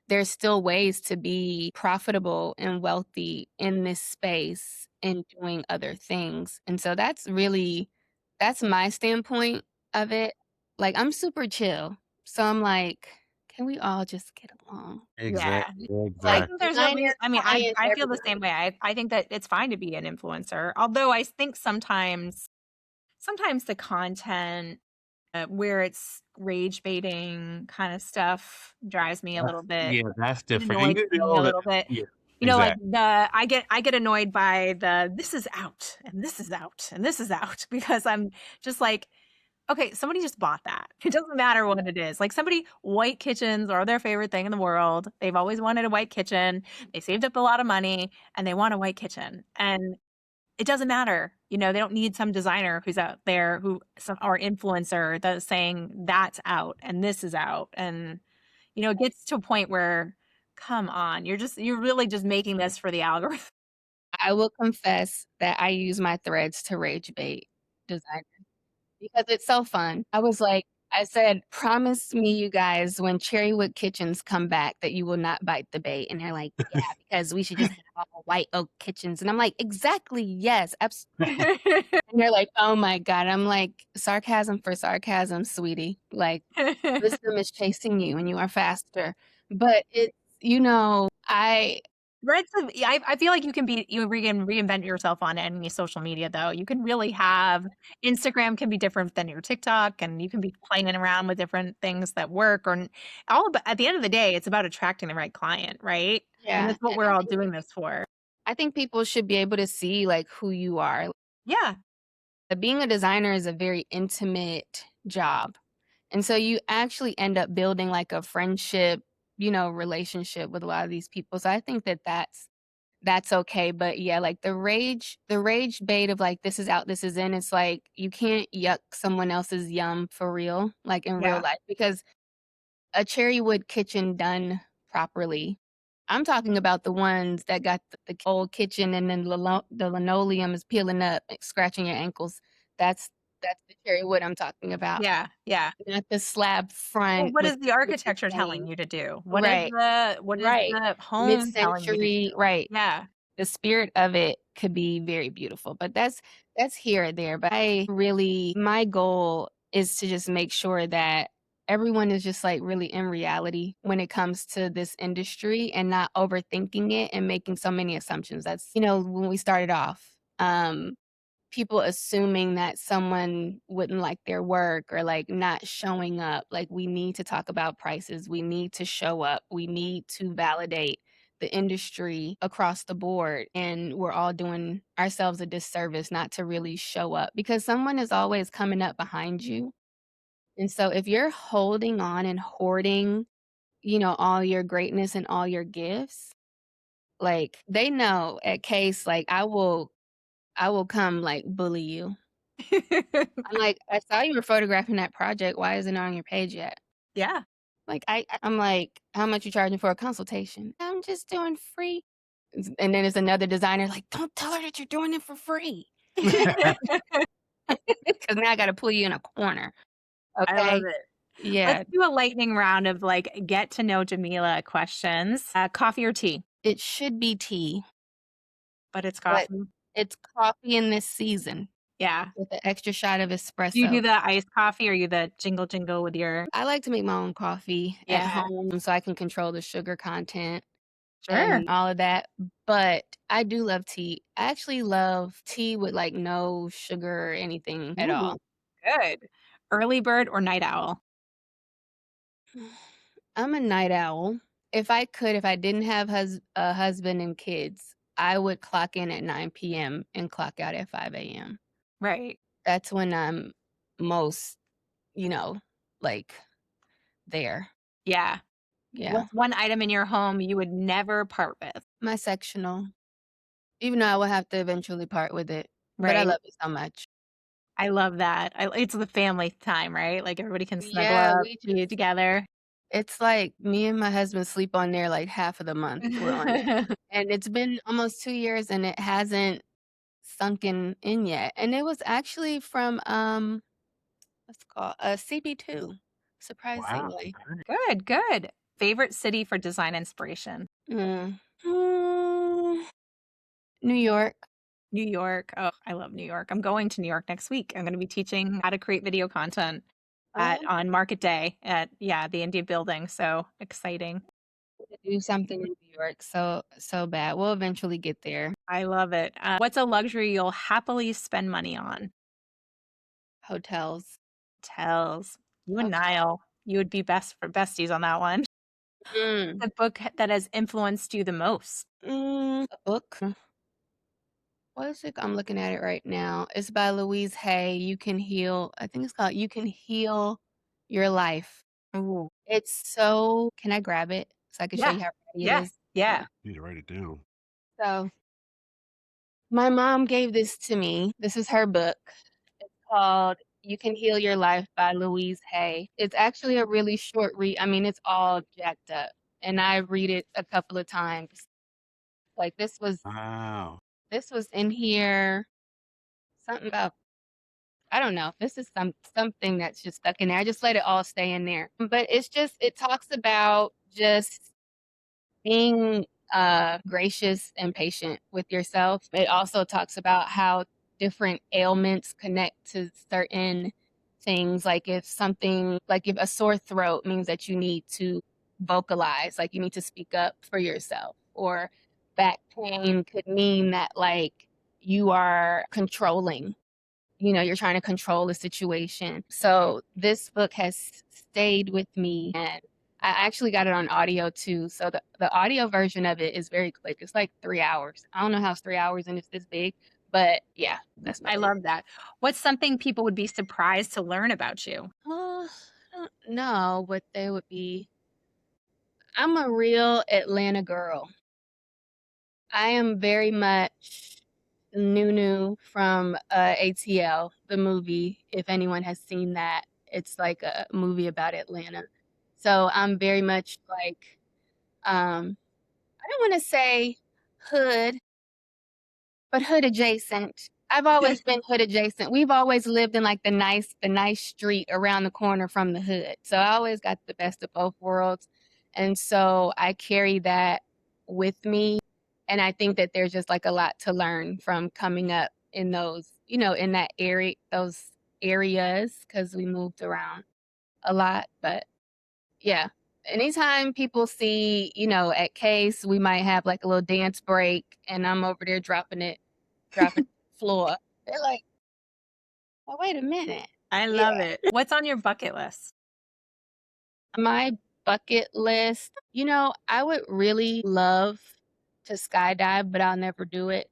there's still ways to be profitable and wealthy in this space and doing other things, and so that's my standpoint of it. Like, I'm super chill, so I'm like, "Can we all just get along?" Yeah. Exactly. I Like, think Exactly. there's no reason designers, I mean, clients, I feel the same everybody. way. I think that it's fine to be an influencer, although I think sometimes the content, where it's rage baiting kind of stuff drives me a little bit That's it different. And annoys you me a know that. little bit. Yeah. Like Exactly. I get annoyed by this is out and this is out and this is out because I'm just like, okay, somebody just bought that. It doesn't matter what it is. Like white kitchens are their favorite thing in the world. They've always wanted a white kitchen. They saved up a lot of money and they want a white kitchen. And it doesn't matter. They don't need some designer who's out there or influencer that's saying that's out and this is out. And, it gets to a point where, come on, you're really just making this for the algorithm. I will confess that I use my threads to rage bait designers because it's so fun. I said, "Promise me, you guys, when Cherrywood Kitchens come back, that you will not bite the bait." And they're like, "Yeah, because we should just have all white oak kitchens." And I'm like, "Exactly, yes, and they're like, "Oh my god." I'm like, "Sarcasm for sarcasm, sweetie. Like, wisdom is chasing you and you are faster." But I I feel like you can reinvent yourself on any social media though. You can really have Instagram can be different than your TikTok and you can be playing around with different things that work at the end of the day, it's about attracting the right client, right? And yeah, that's what and we're all doing this for. I think people should be able to see, like, who you are. Yeah. Being a designer is a very intimate job, and so you actually end up building, like, a friendship relationship with a lot of these people. So I think that that's okay. But yeah, like the rage bait of like this is out, this is in, it's like you can't yuck someone else's yum for real, like in real Yeah. life, because a cherry wood kitchen done properly. I'm talking about the ones that got the old kitchen and then the linoleum is peeling up, like, scratching your ankles. That's the cherry wood I'm talking about, Yeah. Yeah. not the slab Well, front what with is the the architecture telling stain. you to do? Right, What is right. the home telling you to do? Mid-century, right. Yeah. The spirit of it could be very beautiful, but that's here or there. But I really, my goal is to just make sure that everyone is just like really in reality when it comes to this industry and not overthinking it and making so many assumptions. That's, when we started off, people assuming that someone wouldn't like their work or like not showing up. Like, we need to talk about prices. We need to show up. We need to validate the industry across the board. And we're all doing ourselves a disservice not to really show up because someone is always coming up behind you. And so if you're holding on and hoarding, all your greatness and all your gifts, like they know at case, like I will come like bully you. I'm like, "I saw you were photographing that project. Why isn't it on your page yet?" Yeah. Like, I'm like, "How much you charging for a consultation?" "I'm just doing free." And then there's another designer like, "Don't tell her that you're doing it for free." 'Cause now I gotta pull you in a corner, I love okay? it. Let's Yeah. do a lightning round of like get to know Jameelah questions. Coffee or tea? It should be tea, But it's but coffee. it's coffee in this season Yeah. with an extra shot of Do you do espresso. the iced coffee or you the jingle jingle with your I like to make my own coffee at Yeah. home so I can control the sugar content Sure. and all of that, but I do love tea. I actually love tea with, like, no sugar or anything at Ooh, all. good. Early bird or night owl? I'm a night owl. If I didn't have a husband and kids, I would clock in at 9 p.m. and clock out at 5 a.m. Right. That's when I'm most, you know, like, there. Yeah. Yeah. What's one item in your home you would never part with? My sectional, even though I will have to eventually part with it, but I Right. love it so much. I love that. It's the family time, right? Like everybody can snuggle Yeah, up, we be just together. it's like me and my husband sleep on there like half of the month we're on it. And it's been almost 2 years and it hasn't sunken in yet. And it was actually from, what's it called? CB2, Wow. surprisingly. Good, good. Favorite city for design inspiration? Mm. Mm, New York. New York. Oh, I love New York. I'm going to New York next week. I'm going to be teaching how to create video content Oh, on Market Day at the India Building. So exciting. to do something in New York so bad. We'll eventually get there. I love it. What's a luxury you'll happily spend money on? Hotels. Hotels. You and Hotel. Niall, you would be best for besties on that one. Mm. The book that has influenced you the most. A book? What is it? I'm looking at it right now. It's by Louise Hay. I think it's called You Can Heal Your Life. Ooh. It's so can I grab it so I can show Yeah. you how pretty it Yeah. is? Yeah. Yeah. Need to write it down. So, my mom gave this to me. This is her book. It's called You Can Heal Your Life by Louise Hay. It's actually a really short read. I mean, it's all jacked up, and I read it a couple of times. Like, Wow. this was in here, something about I don't know. This is something that's just stuck in there. I just let it all stay in there. But it talks about just being gracious and patient with yourself. It also talks about how different ailments connect to certain things. Like if a sore throat means that you need to vocalize, like you need to speak up for yourself, or back pain could mean that like you are controlling, you're trying to control the situation. So this book has stayed with me, and I actually got it on audio too. So the audio version of it is very quick. It's like 3 hours. I don't know how it's 3 hours and it's this big, but yeah, that's my I book. love that. What's something people would be surprised to learn about you? I don't know what they would be I'm a real Atlanta girl. I am very much Nunu from ATL, the movie. If anyone has seen that, it's like a movie about Atlanta. So I'm very much like, I don't want to say hood, but hood adjacent. I've always been hood adjacent. We've always lived in like the nice street around the corner from the hood. So I always got the best of both worlds. And so I carry that with me. And I think that there's just like a lot to learn from coming up in those, in that area, those areas, because we moved around a lot. But yeah. Anytime people see, at Case, we might have like a little dance break and I'm over there dropping floor. They're like, oh, wait a minute. I love it. What's on your bucket list? My bucket list, I would really love to skydive, but I'll never do it.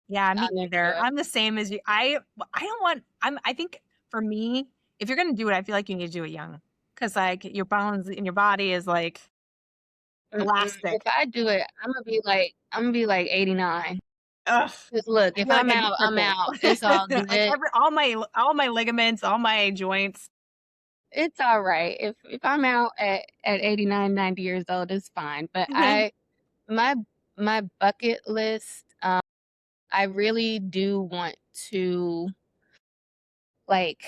Yeah, me I'll never neither. do it. I'm the same as you. I don't want. I think for me, if you're gonna do it, I feel like you need to do it young, because like your bones in your body is like elastic. If I do it, I'm gonna be like 89. Ugh. Just look, I if feel like I'm I'd be out, I'm crippled. out. It's all Like good. all my ligaments, all my joints. It's all right. If I'm out at 89, 90 years old, it's fine. But my my bucket list, I really do want to, like,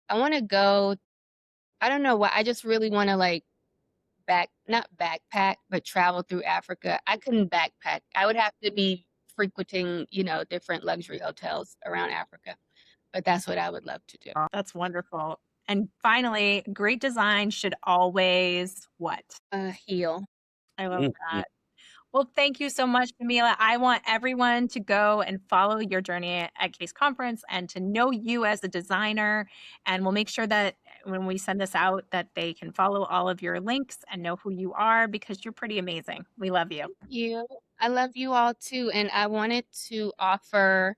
I want to go. I don't know what. I just really want to like not backpack, but travel through Africa. I couldn't backpack. I would have to be frequenting, different luxury hotels around Africa. But that's what I would love to do. That's wonderful. And finally, great design should always what? Heal. I love that. Well, thank you so much, Jameelah. I want everyone to go and follow your journey at Case Conference and to know you as a designer. And we'll make sure that when we send this out, that they can follow all of your links and know who you are, because you're pretty amazing. We love you. Thank you. I love you all too. And I wanted to offer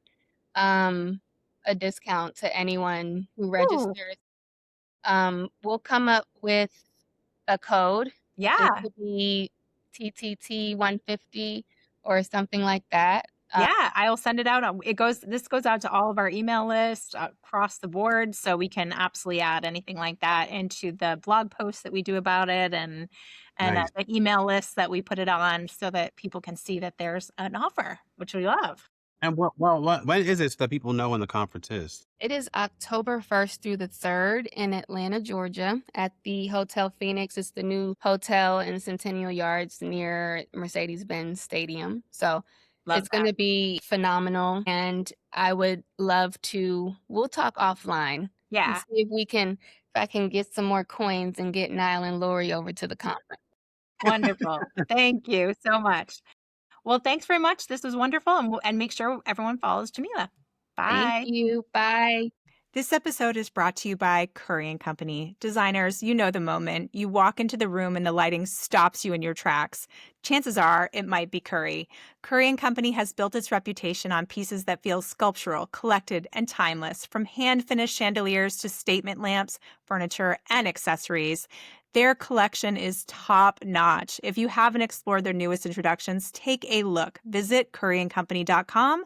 a discount to anyone who registers. We'll come up with a code. Yeah. It could be TTT 150 or something like that. Yeah, I'll send it out. This goes out to all of our email lists across the board, so we can absolutely add anything like that into the blog posts that we do about it, and Nice. the email lists that we put it on, so that people can see that there's an offer, which we love. And when is it so that people know when the conference is? It is October 1st through the 3rd in Atlanta, Georgia, at the Hotel Phoenix. It's the new hotel in Centennial Yards near Mercedes-Benz Stadium. So it's going to be phenomenal. And I would love to, we'll talk offline. Yeah. And see if I can get some more coins and get Niall and Laurie over to the conference. Wonderful. Thank you so much. Well, thanks very much. This was wonderful. And make sure everyone follows Jameelah. Bye. Thank you. Bye. This episode is brought to you by Curry & Company. Designers, you know the moment. You walk into the room and the lighting stops you in your tracks. Chances are it might be Curry. Curry & Company has built its reputation on pieces that feel sculptural, collected, and timeless, from hand-finished chandeliers to statement lamps, furniture, and accessories. Their collection is top-notch. If you haven't explored their newest introductions, take a look. Visit curryandcompany.com,